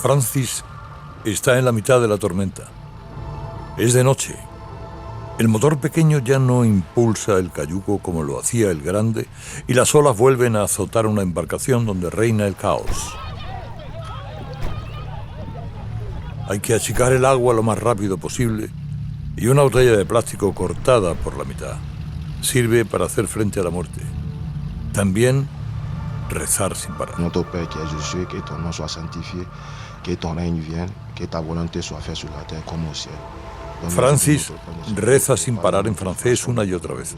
Francis está en la mitad de la tormenta. Es de noche. El motor pequeño ya no impulsa el cayuco como lo hacía el grande y las olas vuelven a azotar una embarcación donde reina el caos. Hay que achicar el agua lo más rápido posible y una botella de plástico cortada por la mitad sirve para hacer frente a la muerte. También rezar sin parar. Notre Père qui es aux cieux, que ton nom soit sanctifié, que ton règne vienne, que ta volonté soit faite sur la terre comme au ciel. Francis reza sin parar en francés una y otra vez.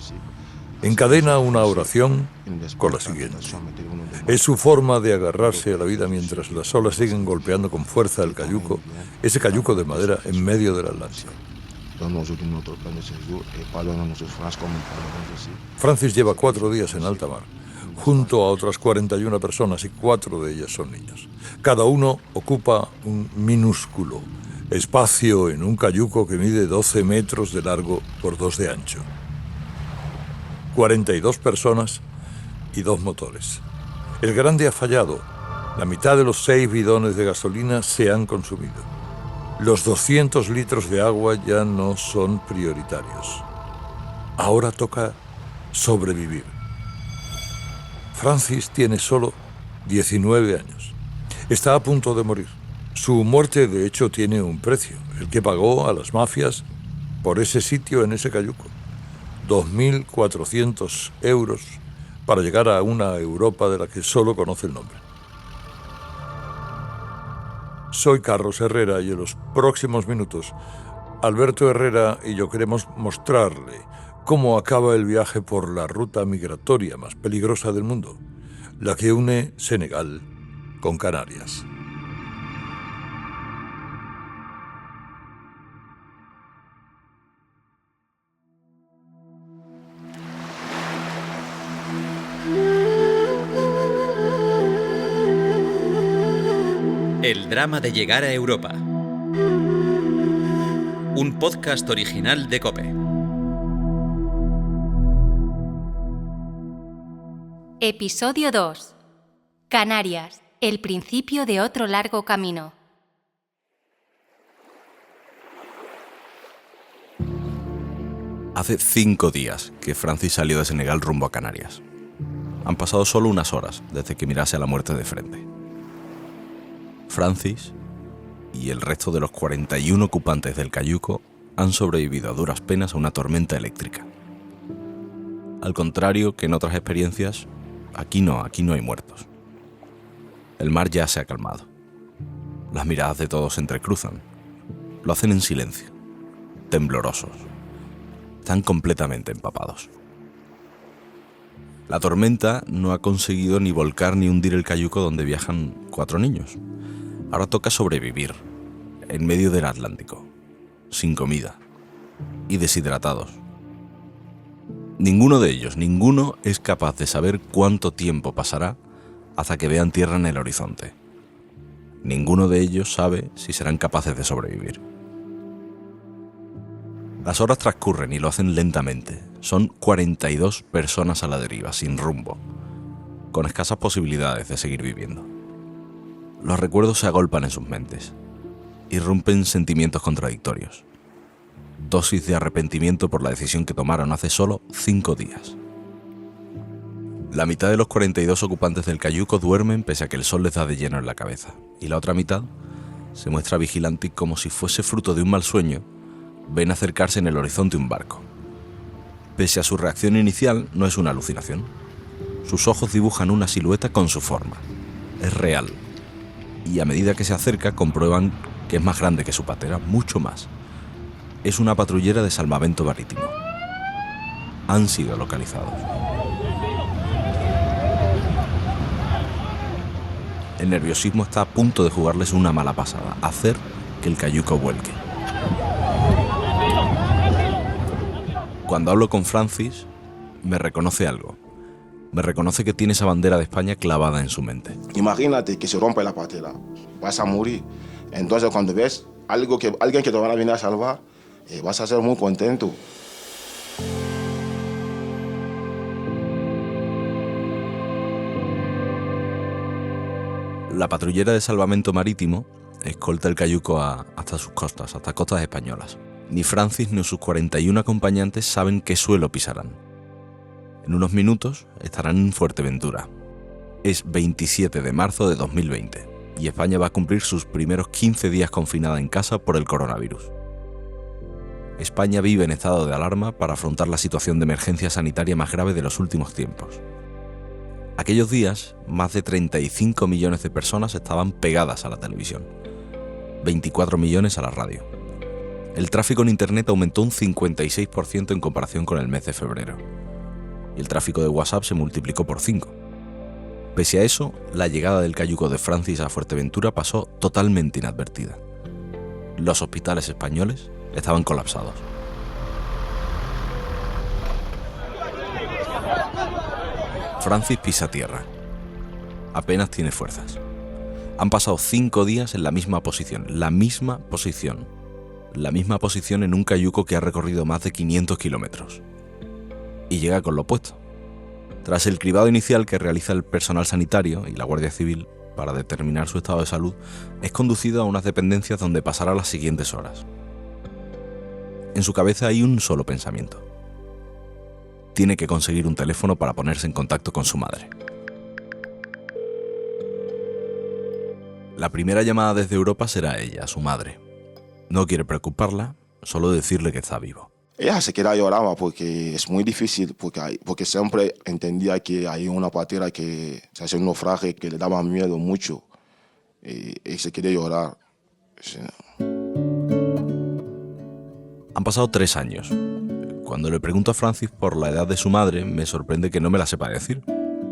Encadena una oración con la siguiente. Es su forma de agarrarse a la vida mientras las olas siguen golpeando con fuerza el cayuco, ese cayuco de madera en medio del Atlántico. Francis lleva 4 días en alta mar, junto a otras 41 personas y 4 de ellas son niños. Cada uno ocupa un minúsculo espacio en un cayuco que mide 12 metros de largo por 2 de ancho. 42 personas y 2 motores. El grande ha fallado. La mitad de los 6 bidones de gasolina se han consumido. Los 200 litros de agua ya no son prioritarios. Ahora toca sobrevivir. Francis tiene solo 19 años. Está a punto de morir. Su muerte, de hecho, tiene un precio, el que pagó a las mafias por ese sitio en ese cayuco. 2.400 euros para llegar a una Europa de la que solo conoce el nombre. Soy Carlos Herrera y en los próximos minutos, Alberto Herrera y yo queremos mostrarle cómo acaba el viaje por la ruta migratoria más peligrosa del mundo, la que une Senegal con Canarias. El drama de llegar a Europa. Un podcast original de COPE. Episodio 2. Canarias, el principio de otro largo camino. Hace 5 días que Francis salió de Senegal rumbo a Canarias. Han pasado solo unas horas desde que mirase a la muerte de frente. Francis y el resto de los 41 ocupantes del cayuco han sobrevivido a duras penas a una tormenta eléctrica. Al contrario que en otras experiencias, aquí no hay muertos. El mar ya se ha calmado. Las miradas de todos se entrecruzan. Lo hacen en silencio, temblorosos. Están completamente empapados. La tormenta no ha conseguido ni volcar ni hundir el cayuco donde viajan 4 niños. Ahora toca sobrevivir, en medio del Atlántico, sin comida y deshidratados. Ninguno es capaz de saber cuánto tiempo pasará hasta que vean tierra en el horizonte. Ninguno de ellos sabe si serán capaces de sobrevivir. Las horas transcurren y lo hacen lentamente. Son 42 personas a la deriva, sin rumbo, con escasas posibilidades de seguir viviendo. Los recuerdos se agolpan en sus mentes. Irrumpen sentimientos contradictorios. Dosis de arrepentimiento por la decisión que tomaron hace solo 5 días. La mitad de los 42 ocupantes del cayuco duermen pese a que el sol les da de lleno en la cabeza. Y la otra mitad se muestra vigilante y como si fuese fruto de un mal sueño, ven acercarse en el horizonte un barco. Pese a su reacción inicial, no es una alucinación. Sus ojos dibujan una silueta con su forma. Es real. Y a medida que se acerca comprueban que es más grande que su patera, mucho más. Es una patrullera de salvamento marítimo. Han sido localizados. El nerviosismo está a punto de jugarles una mala pasada, hacer que el cayuco vuelque. Cuando hablo con Francis, me reconoce algo. Me reconoce que tiene esa bandera de España clavada en su mente. Imagínate que se rompe la patera, vas a morir. Entonces cuando ves alguien que te va a venir a salvar, vas a ser muy contento. La patrullera de salvamento marítimo escolta el cayuco hasta sus costas, hasta costas españolas. Ni Francis ni sus 41 acompañantes saben qué suelo pisarán. En unos minutos estarán en Fuerteventura. Es 27 de marzo de 2020 y España va a cumplir sus primeros 15 días confinada en casa por el coronavirus. España vive en estado de alarma para afrontar la situación de emergencia sanitaria más grave de los últimos tiempos. Aquellos días, más de 35 millones de personas estaban pegadas a la televisión, 24 millones a la radio. El tráfico en Internet aumentó un 56% en comparación con el mes de febrero, y el tráfico de WhatsApp se multiplicó por 5. Pese a eso, la llegada del cayuco de Francis a Fuerteventura pasó totalmente inadvertida. Los hospitales españoles estaban colapsados. Francis pisa tierra. Apenas tiene fuerzas. Han pasado 5 días en la misma posición en un cayuco que ha recorrido más de 500 kilómetros. Y llega con lo opuesto. Tras el cribado inicial que realiza el personal sanitario y la Guardia Civil para determinar su estado de salud, es conducido a unas dependencias donde pasará las siguientes horas. En su cabeza hay un solo pensamiento. Tiene que conseguir un teléfono para ponerse en contacto con su madre. La primera llamada desde Europa será a ella, a su madre. No quiere preocuparla, solo decirle que está vivo. Ella se queda llorando porque es muy difícil, porque siempre entendía que hay una partera que se hace un naufragio que le daba miedo mucho y se quería llorar. Sí. Han pasado 3 años. Cuando le pregunto a Francis por la edad de su madre, me sorprende que no me la sepa decir.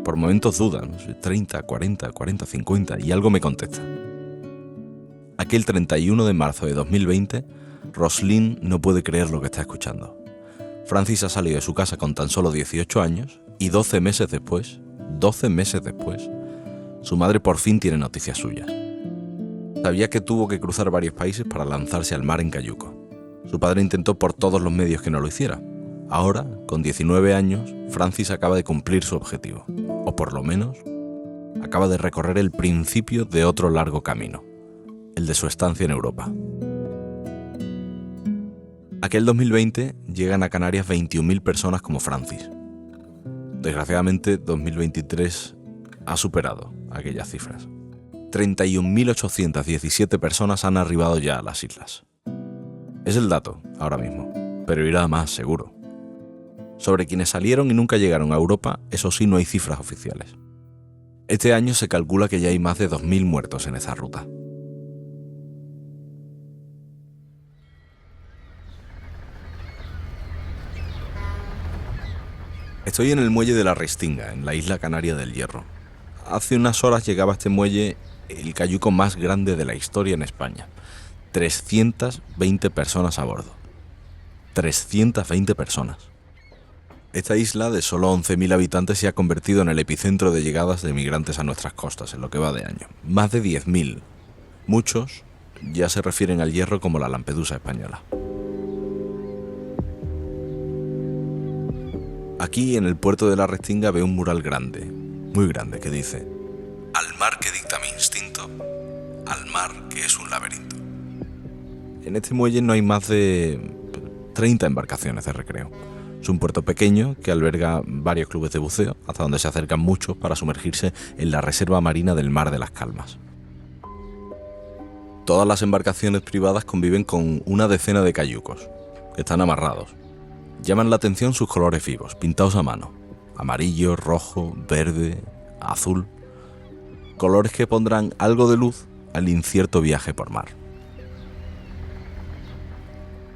Por momentos duda, 30, 40, 50, y algo me contesta. Aquel 31 de marzo de 2020, Roslyn no puede creer lo que está escuchando. Francis ha salido de su casa con tan solo 18 años y 12 meses después, su madre por fin tiene noticias suyas. Sabía que tuvo que cruzar varios países para lanzarse al mar en cayuco. Su padre intentó por todos los medios que no lo hiciera. Ahora, con 19 años, Francis acaba de cumplir su objetivo. O por lo menos, acaba de recorrer el principio de otro largo camino, el de su estancia en Europa. Aquel 2020 llegan a Canarias 21.000 personas como Francis. Desgraciadamente, 2023 ha superado aquellas cifras. 31.817 personas han arribado ya a las islas. Es el dato, ahora mismo, pero irá más seguro. Sobre quienes salieron y nunca llegaron a Europa, eso sí, no hay cifras oficiales. Este año se calcula que ya hay más de 2.000 muertos en esa ruta. Estoy en el muelle de la Restinga, en la isla canaria del Hierro. Hace unas horas llegaba a este muelle el cayuco más grande de la historia en España. 320 personas a bordo. 320 personas. Esta isla, de solo 11.000 habitantes, se ha convertido en el epicentro de llegadas de migrantes a nuestras costas en lo que va de año. Más de 10.000. Muchos ya se refieren al Hierro como la Lampedusa española. Aquí, en el puerto de la Restinga, veo un mural grande, muy grande, que dice: al mar que dicta mi instinto, al mar que es un laberinto. En este muelle no hay más de 30 embarcaciones de recreo. Es un puerto pequeño que alberga varios clubes de buceo, hasta donde se acercan muchos para sumergirse en la reserva marina del Mar de las Calmas. Todas las embarcaciones privadas conviven con una decena de cayucos, que están amarrados. Llaman la atención sus colores vivos, pintados a mano: amarillo, rojo, verde, azul. Colores que pondrán algo de luz al incierto viaje por mar.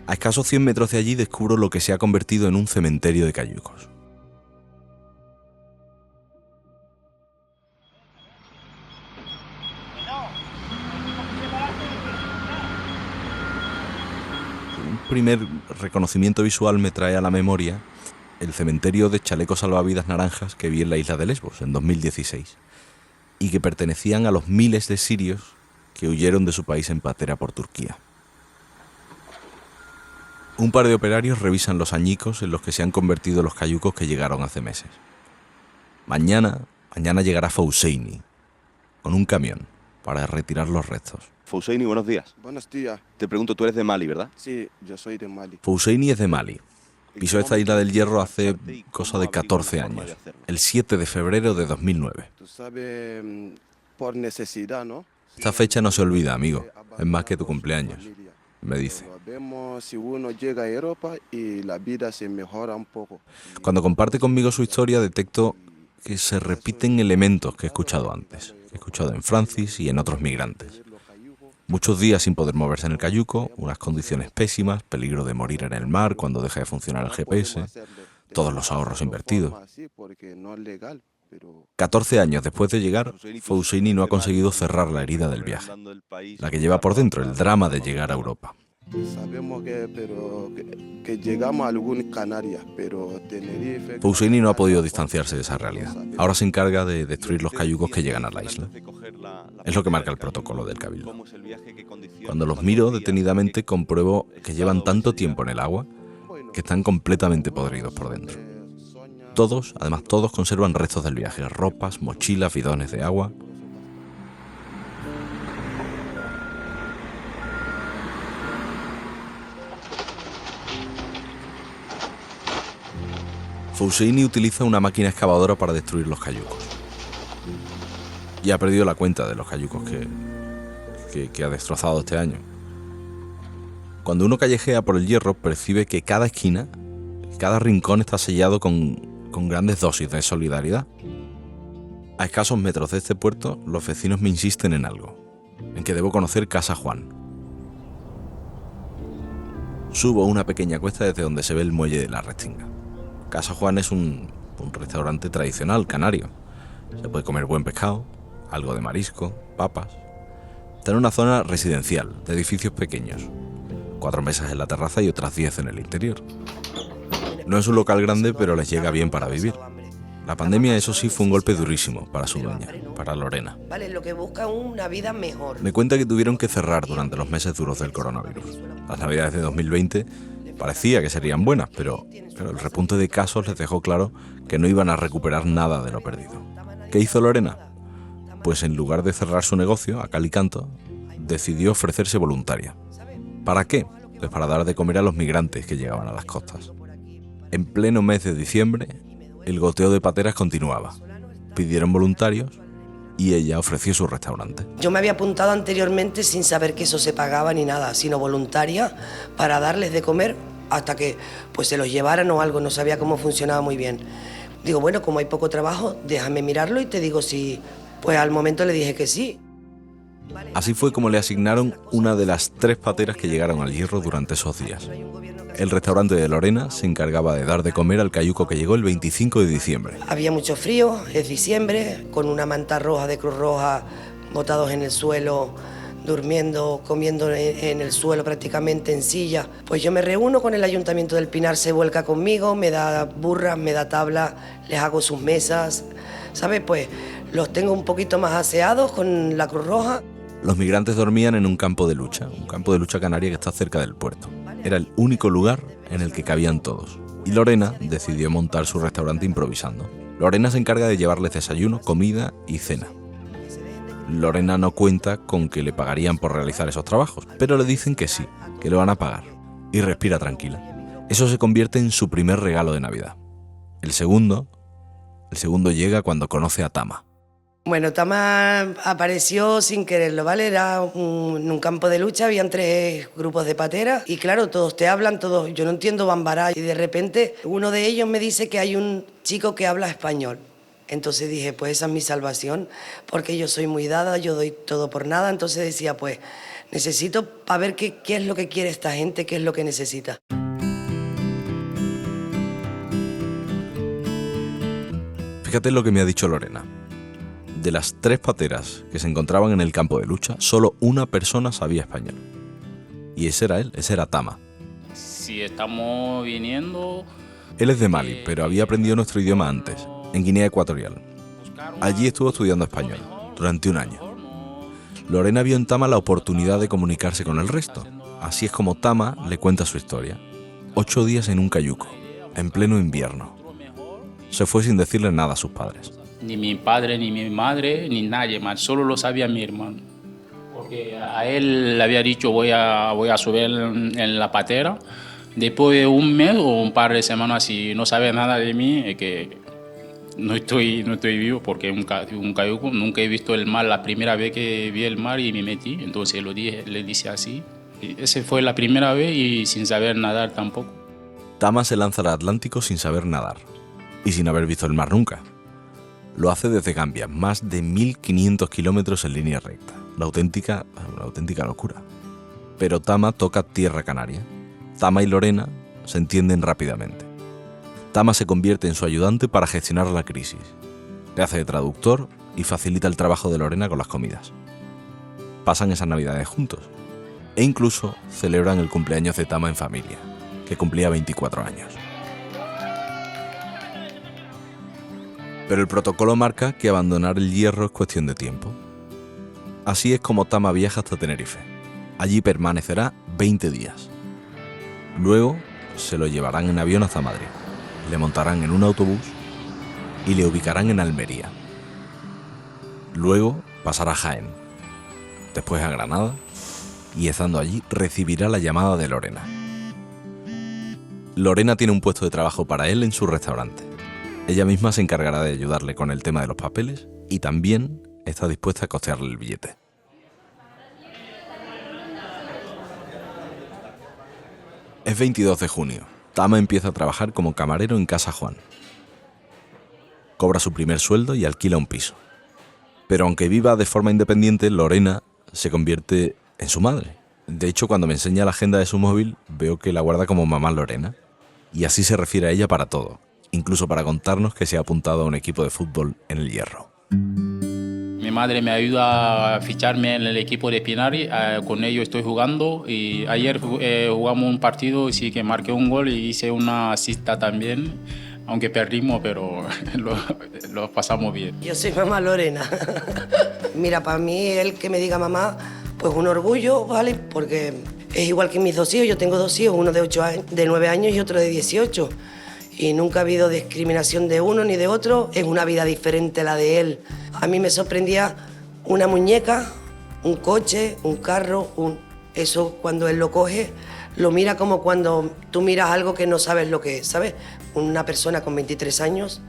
A escasos 100 metros de allí descubro lo que se ha convertido en un cementerio de cayucos. Un primer reconocimiento visual me trae a la memoria el cementerio de chalecos salvavidas naranjas que vi en la isla de Lesbos en 2016 y que pertenecían a los miles de sirios que huyeron de su país en patera por Turquía. Un par de operarios revisan los añicos en los que se han convertido los cayucos que llegaron hace meses. Mañana llegará Fouseini con un camión para retirar los restos. Fouseini, buenos días. Buenos días. Te pregunto, tú eres de Mali, ¿verdad? Sí, yo soy de Mali. Fouseini es de Mali. Pisó esta isla del Hierro hace cosa de 14 años, el 7 de febrero de 2009. Tú sabes, por necesidad, ¿no? Esta fecha no se olvida, amigo. Es más que tu cumpleaños, me dice. Vemos si uno llega a Europa y la vida se mejora un poco. Cuando comparte conmigo su historia, detecto que se repiten elementos que he escuchado antes, que he escuchado en Francis y en otros migrantes. Muchos días sin poder moverse en el cayuco, unas condiciones pésimas, peligro de morir en el mar cuando deja de funcionar el GPS, todos los ahorros invertidos. 14 años después de llegar, Fouseini no ha conseguido cerrar la herida del viaje, la que lleva por dentro, el drama de llegar a Europa. Sabemos que llegamos a algunas Canarias, pero Tenerife... Fouseini no ha podido distanciarse de esa realidad. Ahora se encarga de destruir los cayucos que llegan a la isla. Es lo que marca el protocolo del Cabildo. Cuando los miro detenidamente, compruebo que llevan tanto tiempo en el agua que están completamente podridos por dentro. Todos, además todos, conservan restos del viaje, ropas, mochilas, bidones de agua. Fouseini utiliza una máquina excavadora para destruir los cayucos. Y ha perdido la cuenta de los cayucos que ha destrozado este año. Cuando uno callejea por el Hierro, percibe que cada esquina, cada rincón está sellado con grandes dosis de solidaridad. A escasos metros de este puerto, los vecinos me insisten en algo, en que debo conocer Casa Juan. Subo una pequeña cuesta desde donde se ve el muelle de la Restinga. Casa Juan es un restaurante tradicional canario. Se puede comer buen pescado, algo de marisco, papas. Está en una zona residencial, de edificios pequeños. 4 mesas en la terraza y otras 10 en el interior. No es un local grande, pero les llega bien para vivir. La pandemia, eso sí, fue un golpe durísimo para su dueña, para Lorena. Vale, lo que busca una vida mejor. Me cuenta que tuvieron que cerrar durante los meses duros del coronavirus. Las navidades de 2020 parecía que serían buenas, pero el repunte de casos les dejó claro que no iban a recuperar nada de lo perdido. ¿Qué hizo Lorena? Pues en lugar de cerrar su negocio, a cal y canto, decidió ofrecerse voluntaria. ¿Para qué? Pues para dar de comer a los migrantes que llegaban a las costas. En pleno mes de diciembre, el goteo de pateras continuaba. Pidieron voluntarios y ella ofreció su restaurante. Yo me había apuntado anteriormente sin saber que eso se pagaba ni nada, sino voluntaria para darles de comer hasta que pues se los llevaran o algo, no sabía cómo funcionaba muy bien. Digo, bueno, como hay poco trabajo, déjame mirarlo y te digo si... Pues al momento le dije que sí. Así fue como le asignaron una de las 3 pateras que llegaron al Hierro durante esos días. El restaurante de Lorena se encargaba de dar de comer al cayuco que llegó el 25 de diciembre. Había mucho frío, es diciembre, con una manta roja de Cruz Roja, botados en el suelo, durmiendo, comiendo en el suelo prácticamente en silla. Pues yo me reúno con el Ayuntamiento del Pinar, se vuelca conmigo, me da burras, me da tablas, les hago sus mesas, ¿sabes? Pues los tengo un poquito más aseados con la Cruz Roja. Los migrantes dormían en un campo de lucha canaria que está cerca del puerto. Era el único lugar en el que cabían todos. Y Lorena decidió montar su restaurante improvisando. Lorena se encarga de llevarles desayuno, comida y cena. Lorena no cuenta con que le pagarían por realizar esos trabajos, pero le dicen que sí, que le van a pagar. Y respira tranquila. Eso se convierte en su primer regalo de Navidad. El segundo llega cuando conoce a Tama. Bueno, Tama apareció sin quererlo, ¿vale? Era en un campo de lucha, habían 3 grupos de pateras y claro, todos te hablan, todos, yo no entiendo bambará y de repente uno de ellos me dice que hay un chico que habla español. Entonces dije, pues esa es mi salvación, porque yo soy muy dada, yo doy todo por nada, entonces decía, pues necesito para ver qué es lo que quiere esta gente, qué es lo que necesita. Fíjate lo que me ha dicho Lorena. De las 3 pateras que se encontraban en el campo de lucha, solo una persona sabía español. Y ese era Tama. Si estamos viniendo... Él es de Mali, pero había aprendido nuestro idioma antes, en Guinea Ecuatorial. Allí estuvo estudiando español, durante 1 año. Lorena vio en Tama la oportunidad de comunicarse con el resto. Así es como Tama le cuenta su historia. 8 días en un cayuco, en pleno invierno. Se fue sin decirle nada a sus padres. Ni mi padre, ni mi madre, ni nadie más, solo lo sabía mi hermano. porque a él le había dicho voy a subir en la patera. Después de un mes o un par de semanas, si no sabe nada de mí, es que no estoy vivo, porque un cayuco, nunca he visto el mar. La primera vez que vi el mar y me metí, entonces le dije así. Y esa fue la primera vez y sin saber nadar tampoco. Tama se lanza al Atlántico sin saber nadar y sin haber visto el mar nunca. Lo hace desde Gambia, más de 1.500 kilómetros en línea recta. Una auténtica locura. Pero Tama toca tierra canaria. Tama y Lorena se entienden rápidamente. Tama se convierte en su ayudante para gestionar la crisis. Le hace de traductor y facilita el trabajo de Lorena con las comidas. Pasan esas navidades juntos e incluso celebran el cumpleaños de Tama en familia, que cumplía 24 años. Pero el protocolo marca que abandonar el Hierro es cuestión de tiempo. Así es como Tama viaja hasta Tenerife. Allí permanecerá 20 días. Luego se lo llevarán en avión hasta Madrid. Le montarán en un autobús y le ubicarán en Almería. Luego pasará a Jaén, después a Granada, y estando allí recibirá la llamada de Lorena. Lorena tiene un puesto de trabajo para él en su restaurante. Ella misma se encargará de ayudarle con el tema de los papeles y también está dispuesta a costearle el billete. Es 22 de junio. Tama empieza a trabajar como camarero en Casa Juan. Cobra su primer sueldo y alquila un piso. Pero aunque viva de forma independiente, Lorena se convierte en su madre. De hecho, cuando me enseña la agenda de su móvil, veo que la guarda como mamá Lorena. Y así se refiere a ella para todo, incluso para contarnos que se ha apuntado a un equipo de fútbol en el Hierro. Mi madre me ayuda a ficharme en el equipo de Pinari, con ellos estoy jugando y ayer jugamos un partido y sí que marqué un gol y hice una asista también, aunque perdimos, pero lo pasamos bien. Yo soy mamá Lorena. Mira, para mí el que me diga mamá, pues un orgullo, ¿vale? Porque es igual que mis dos hijos, yo tengo dos hijos, uno de 9 años y otro de 18. Y nunca ha habido discriminación de uno ni de otro, es una vida diferente la de él. A mí me sorprendía una muñeca, un coche, un carro, eso cuando él lo coge, lo mira como cuando tú miras algo que no sabes lo que es, ¿sabes? Una persona con 23 años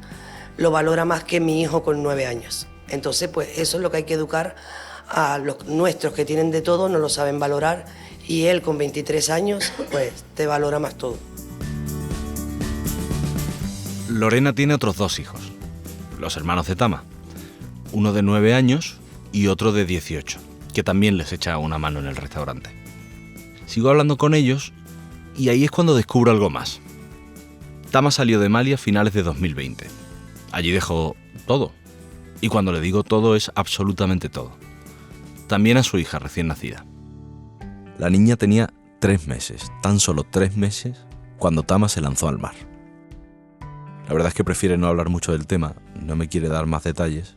lo valora más que mi hijo con 9 años. Entonces, pues eso es lo que hay que educar a los nuestros que tienen de todo, no lo saben valorar, y él con 23 años, pues te valora más todo. Lorena tiene otros 2 hijos, los hermanos de Tama, uno de 9 años y otro de 18, que también les echa una mano en el restaurante. Sigo hablando con ellos y ahí es cuando descubro algo más. Tama salió de Mali a finales de 2020. Allí dejó todo. Y cuando le digo todo es absolutamente todo. También a su hija recién nacida. La niña tenía 3 meses, tan solo 3 meses, cuando Tama se lanzó al mar. La verdad es que prefiere no hablar mucho del tema, no me quiere dar más detalles,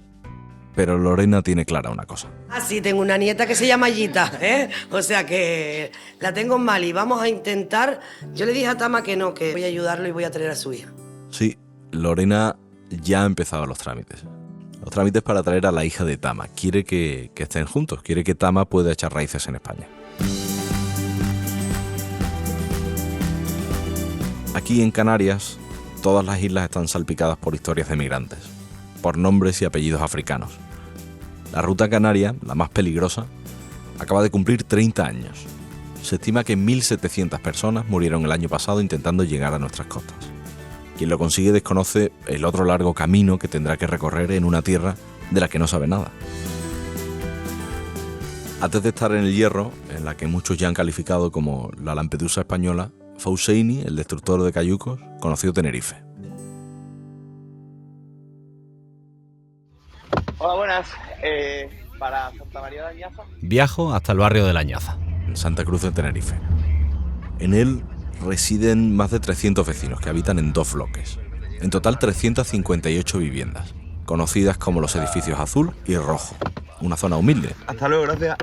pero Lorena tiene clara una cosa. Ah, sí, tengo una nieta que se llama Yita, ¿eh? O sea que la tengo en Mali, vamos a intentar... Yo le dije a Tama que no, que voy a ayudarlo y voy a traer a su hija. Sí, Lorena ya ha empezado los trámites. Los trámites para traer a la hija de Tama. Quiere que estén juntos, quiere que Tama pueda echar raíces en España. Aquí en Canarias, todas las islas están salpicadas por historias de migrantes, por nombres y apellidos africanos. La ruta canaria, la más peligrosa, acaba de cumplir 30 años. Se estima que 1.700 personas murieron el año pasado intentando llegar a nuestras costas. Quien lo consigue desconoce el otro largo camino que tendrá que recorrer en una tierra de la que no sabe nada. Antes de estar en el Hierro, en la que muchos ya han calificado como la Lampedusa española, Fouseini, el destructor de cayucos, conoció Tenerife. Hola, buenas. Para Santa María de Añaza. Viajo hasta el barrio de La Añaza, en Santa Cruz de Tenerife. En él residen más de 300 vecinos que habitan en 2 bloques. En total 358 viviendas, conocidas como los edificios Azul y Rojo. Una zona humilde. Hasta luego, gracias.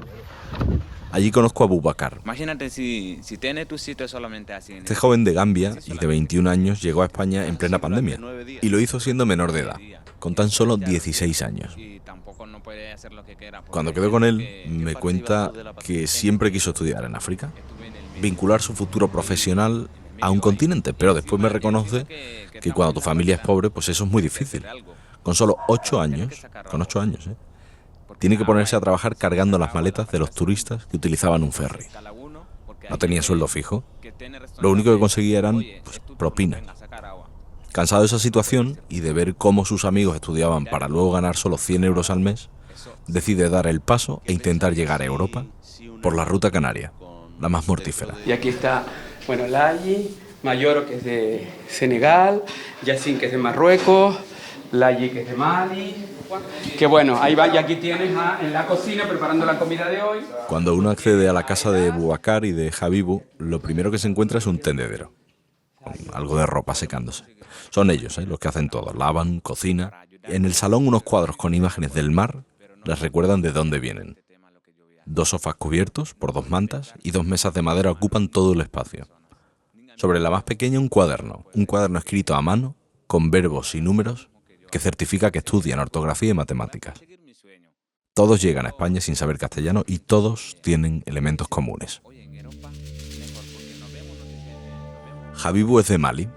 Allí conozco a Boubacar. Imagínate si tienes tu sitio solamente así. Este joven de Gambia y de 21 años llegó a España en plena pandemia y lo hizo siendo menor de edad, con tan solo 16 años. Cuando quedo con él, me cuenta que siempre quiso estudiar en África, vincular su futuro profesional a un continente, pero después me reconoce que cuando tu familia es pobre, pues eso es muy difícil. Con solo 8 años, tiene que ponerse a trabajar cargando las maletas de los turistas que utilizaban un ferry. No tenía sueldo fijo. Lo único que conseguía eran propinas. Cansado de esa situación y de ver cómo sus amigos estudiaban para luego ganar solo 100 euros al mes, decide dar el paso e intentar llegar a Europa por la ruta canaria, la más mortífera. Y aquí está, Layi, Mayoro, que es de Senegal, Yacine, que es de Marruecos, Layi, que es de Mali. Que ahí va, y aquí tienes en la cocina preparando la comida de hoy. Cuando uno accede a la casa de Boubacar y de Habibu, lo primero que se encuentra es un tendedero, con algo de ropa secándose. Son ellos los que hacen todo, lavan, cocinan. En el salón unos cuadros con imágenes del mar les recuerdan de dónde vienen. 2 sofás cubiertos por 2 mantas y 2 mesas de madera ocupan todo el espacio. Sobre la más pequeña un cuaderno escrito a mano, con verbos y números, que certifica que estudian ortografía y matemáticas. Todos llegan a España sin saber castellano y todos tienen elementos comunes. Habibu es de Mali,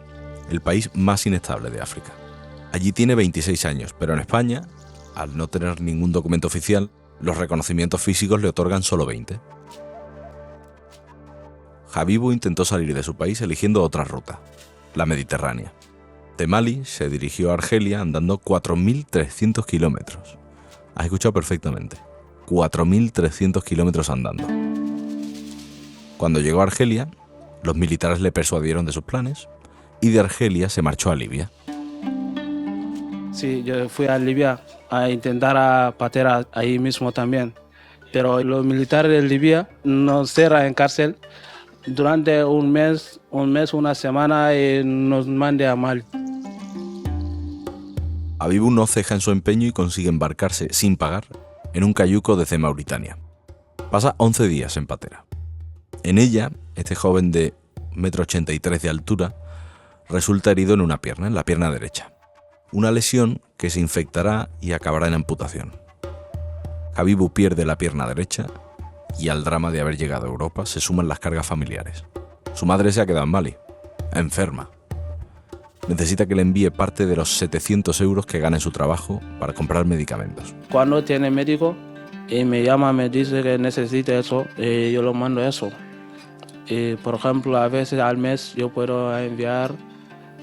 el país más inestable de África. Allí tiene 26 años, pero en España, al no tener ningún documento oficial, los reconocimientos físicos le otorgan solo 20. Habibu intentó salir de su país eligiendo otra ruta, la mediterránea. De Mali se dirigió a Argelia andando 4.300 kilómetros. Has escuchado perfectamente. 4.300 kilómetros andando. Cuando llegó a Argelia, los militares le persuadieron de sus planes y de Argelia se marchó a Libia. Sí, yo fui a Libia a intentar a patera ahí mismo también. Pero los militares de Libia nos cerran en cárcel durante un mes, una semana y nos mandan a Mali. Habibu no ceja en su empeño y consigue embarcarse sin pagar en un cayuco desde Mauritania. Pasa 11 días en patera. En ella, este joven de 1,83 m de altura resulta herido en una pierna, en la pierna derecha. Una lesión que se infectará y acabará en amputación. Habibu pierde la pierna derecha y al drama de haber llegado a Europa se suman las cargas familiares. Su madre se ha quedado en Mali, enferma. Necesita que le envíe parte de los 700 euros que gana en su trabajo para comprar medicamentos. Cuando tiene médico y me llama, me dice que necesita eso, y yo lo mando eso. Y, por ejemplo, a veces al mes yo puedo enviar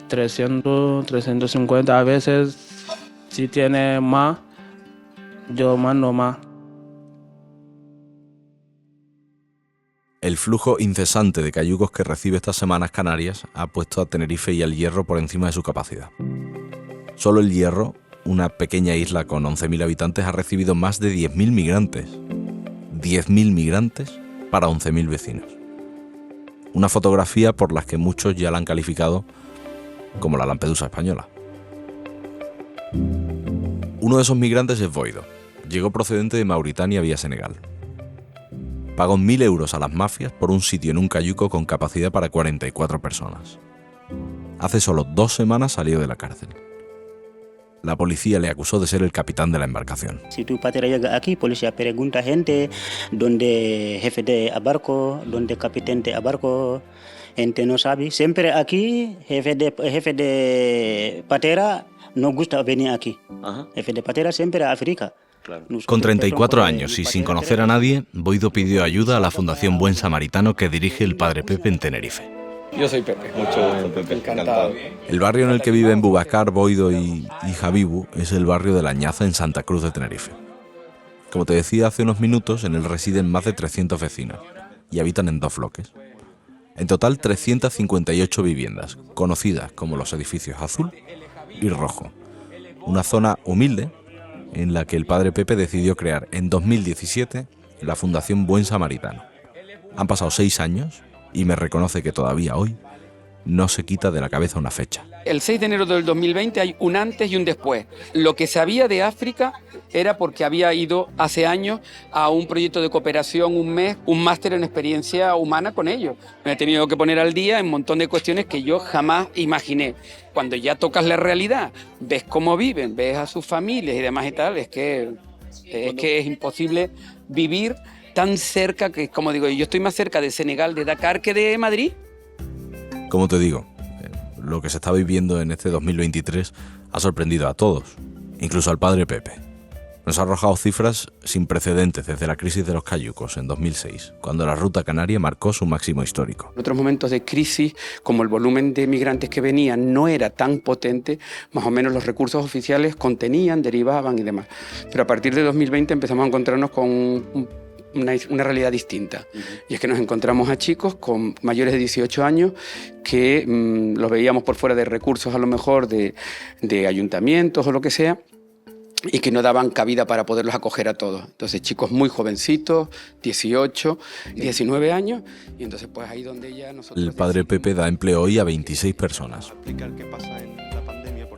300, 350, a veces si tiene más, yo mando más. El flujo incesante de cayucos que recibe estas semanas Canarias ha puesto a Tenerife y al Hierro por encima de su capacidad. Solo el Hierro, una pequeña isla con 11.000 habitantes, ha recibido más de 10.000 migrantes. 10.000 migrantes para 11.000 vecinos. Una fotografía por la que muchos ya la han calificado como la Lampedusa española. Uno de esos migrantes es Boido. Llegó procedente de Mauritania vía Senegal. Pagó 1.000 euros a las mafias por un sitio en un cayuco con capacidad para 44 personas. Hace solo 2 semanas salió de la cárcel. La policía le acusó de ser el capitán de la embarcación. Si tu patera llega aquí, policía pregunta gente dónde jefe de barco, dónde capitán de barco, gente no sabe. Siempre aquí jefe de patera no gusta venir aquí. Ajá. Jefe de patera siempre a África. Claro. Con 34 años y sin conocer a nadie, Boido pidió ayuda a la Fundación Buen Samaritano que dirige el Padre Pepe en Tenerife. Yo soy Pepe. Mucho Pepe. Encantado. El barrio en el que viven Boubacar, Boido y Habibu es el barrio de La Ñaza en Santa Cruz de Tenerife. Como te decía hace unos minutos, en él residen más de 300 vecinos y habitan en 2 bloques. En total 358 viviendas, conocidas como los edificios Azul y Rojo. Una zona humilde en la que el Padre Pepe decidió crear en 2017 la Fundación Buen Samaritano. Han pasado 6 años y me reconoce que todavía hoy no se quita de la cabeza una fecha. El 6 de enero del 2020 hay un antes y un después. Lo que sabía de África era porque había ido hace años a un proyecto de cooperación, un mes, un máster en experiencia humana con ellos. Me he tenido que poner al día en un montón de cuestiones que yo jamás imaginé. Cuando ya tocas la realidad, ves cómo viven, ves a sus familias y demás y tal, es que es imposible vivir tan cerca, que como digo, yo estoy más cerca de Senegal, de Dakar, que de Madrid. Como te digo, lo que se está viviendo en este 2023 ha sorprendido a todos, incluso al padre Pepe. Nos ha arrojado cifras sin precedentes desde la crisis de los cayucos en 2006, cuando la ruta canaria marcó su máximo histórico. En otros momentos de crisis, como el volumen de migrantes que venían no era tan potente, más o menos los recursos oficiales contenían, derivaban y demás. Pero a partir de 2020 empezamos a encontrarnos con una realidad distinta. Y es que nos encontramos a chicos con mayores de 18 años que los veíamos por fuera de recursos, a lo mejor de ayuntamientos o lo que sea, y que no daban cabida para poderlos acoger a todos. Entonces chicos muy jovencitos, 18, 19 años, y entonces pues ahí donde ya nosotros... El padre Pepe da empleo hoy a 26 personas.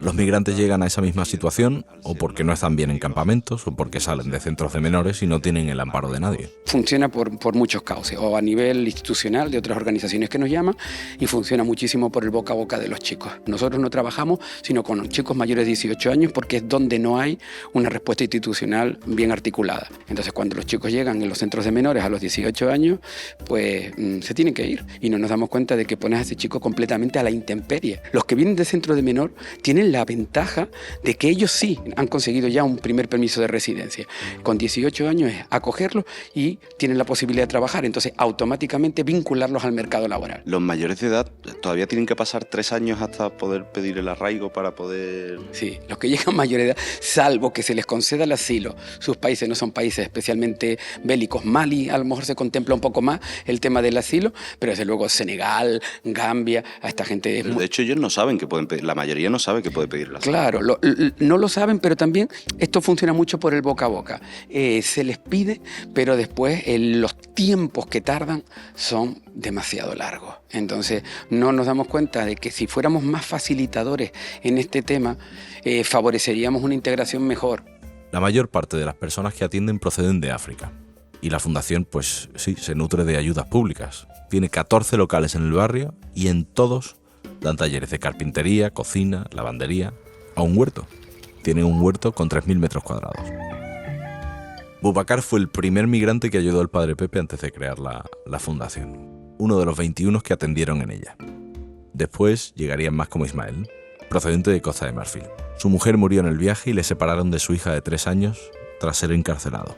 Los migrantes llegan a esa misma situación o porque no están bien en campamentos o porque salen de centros de menores y no tienen el amparo de nadie. Funciona por muchos cauces, o a nivel institucional de otras organizaciones que nos llaman, y funciona muchísimo por el boca a boca de los chicos. Nosotros no trabajamos sino con chicos mayores de 18 años porque es donde no hay una respuesta institucional bien articulada. Entonces cuando los chicos llegan en los centros de menores a los 18 años, pues se tienen que ir y no nos damos cuenta de que pones a ese chico completamente a la intemperie. Los que vienen de centro de menor tienen la ventaja de que ellos sí han conseguido ya un primer permiso de residencia. Con 18 años es acogerlos y tienen la posibilidad de trabajar, entonces automáticamente vincularlos al mercado laboral. ¿Los mayores de edad todavía tienen que pasar 3 años hasta poder pedir el arraigo para poder...? Sí, los que llegan mayores de edad, salvo que se les conceda el asilo, sus países no son países especialmente bélicos. Mali a lo mejor se contempla un poco más el tema del asilo, pero desde luego Senegal, Gambia, a esta gente... De hecho ellos no saben que pueden pedir, la mayoría no sabe que puede pedir el asilo. Claro, no lo saben, pero también esto funciona mucho por el boca a boca. Se les pide, pero después los tiempos que tardan son demasiado largos. Entonces no nos damos cuenta de que si fuéramos más facilitadores en este tema, favoreceríamos una integración mejor. La mayor parte de las personas que atienden proceden de África. Y la fundación, pues sí, se nutre de ayudas públicas. Tiene 14 locales en el barrio y en todos dan talleres de carpintería, cocina, lavandería o un huerto. Tienen un huerto con 3.000 metros cuadrados. Boubacar fue el primer migrante que ayudó al padre Pepe antes de crear la fundación. Uno de los 21 que atendieron en ella. Después llegarían más como Ismael, procedente de Costa de Marfil. Su mujer murió en el viaje y le separaron de su hija de 3 años tras ser encarcelado.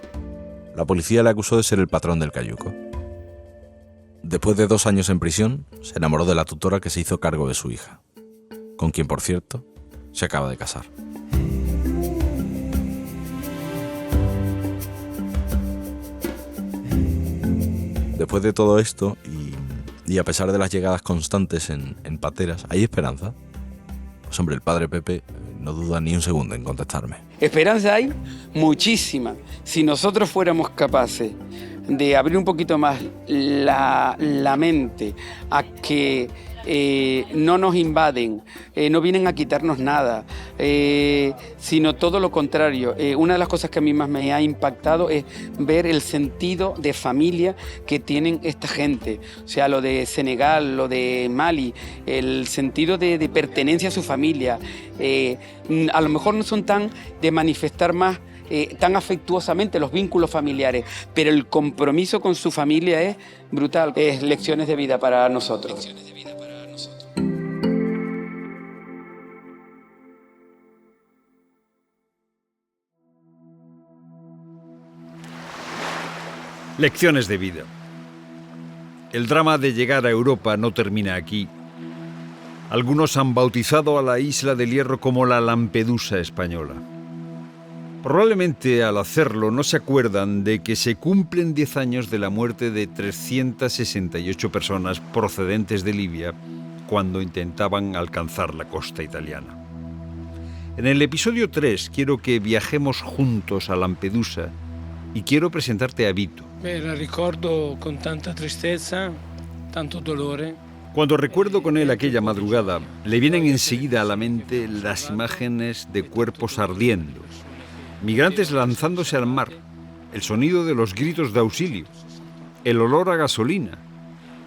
La policía le acusó de ser el patrón del cayuco. Después de 2 años en prisión, se enamoró de la tutora que se hizo cargo de su hija, con quien, por cierto, se acaba de casar. Después de todo esto, y a pesar de las llegadas constantes en pateras, ¿hay esperanza? Pues hombre, el padre Pepe no duda ni un segundo en contestarme. Esperanza hay muchísima. Si nosotros fuéramos capaces de abrir un poquito más la mente a que no nos invaden, no vienen a quitarnos nada, sino todo lo contrario. Una de las cosas que a mí más me ha impactado es ver el sentido de familia que tienen esta gente. O sea, lo de Senegal, lo de Mali, el sentido de pertenencia a su familia. A lo mejor no son tan de manifestar más tan afectuosamente los vínculos familiares, pero el compromiso con su familia es brutal. Es lecciones de vida para nosotros. Lecciones de vida. El drama de llegar a Europa no termina aquí. Algunos han bautizado a la isla del Hierro como la Lampedusa española. Probablemente al hacerlo no se acuerdan de que se cumplen 10 años de la muerte de 368 personas procedentes de Libia cuando intentaban alcanzar la costa italiana. En el episodio 3 quiero que viajemos juntos a Lampedusa y quiero presentarte a Vito. La ricordo con tanta tristezza, tanto dolore. Cuando recuerdo con él aquella madrugada, le vienen enseguida a la mente las imágenes de cuerpos ardiendo, migrantes lanzándose al mar, el sonido de los gritos de auxilio, el olor a gasolina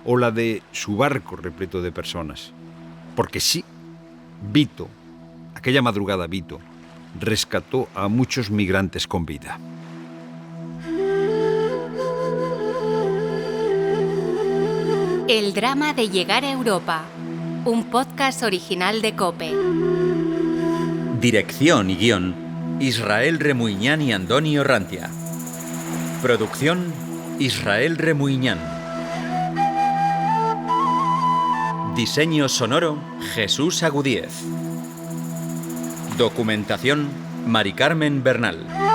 o la de su barco repleto de personas. Porque sí, Vito, aquella madrugada Vito, rescató a muchos migrantes con vida. El drama de llegar a Europa, un podcast original de COPE. Dirección y guión, Israel Remuñán y Antonio Rantia. Producción, Israel Remuñán. Diseño sonoro, Jesús Agudíez. Documentación, Mari Carmen Bernal.